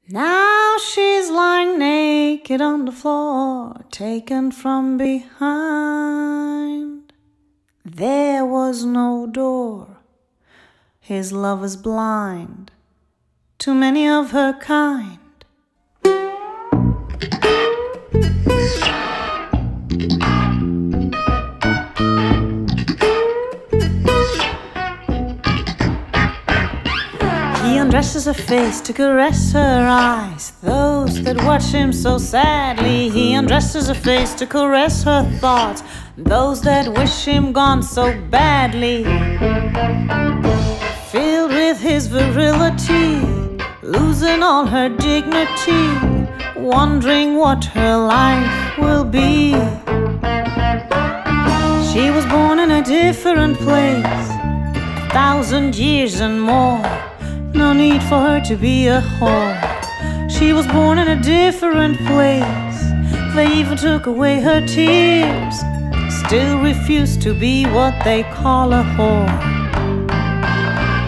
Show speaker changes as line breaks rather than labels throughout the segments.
Now she's lying naked on the floor, taken from behind. There was no door. His love is blind to many of her kind. He undresses her face to caress her eyes, those that watch him so sadly. He undresses her face to caress her thoughts, those that wish him gone so badly. Filled with his virility, losing all her dignity, wondering what her life will be. She was born in a different place, 1,000 years and more. No need for her to be a whore. She was born in a different place. They even took away her tears, still refused to be what they call a whore.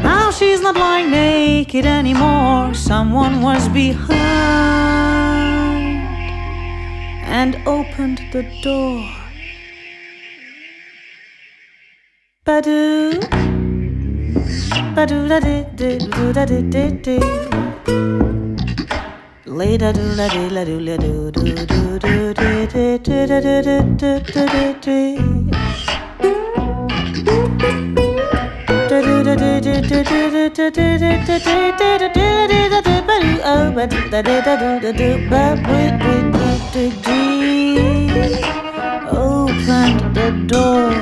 Now she's not lying naked anymore. Someone was behind and opened the door. Badoo, badoo da di di do da di di di. Lay da do la di la do la do do do do di di di da di di di di di. Da do da di di di di di di di di di di di di di badoo. Oh, badoo da di da do da do ba di di di. Opened the door.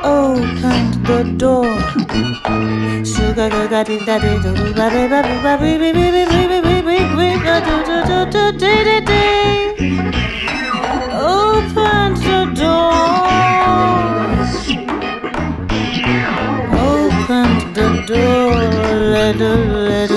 Opened the door. Sugar Opened the door. Opened the door.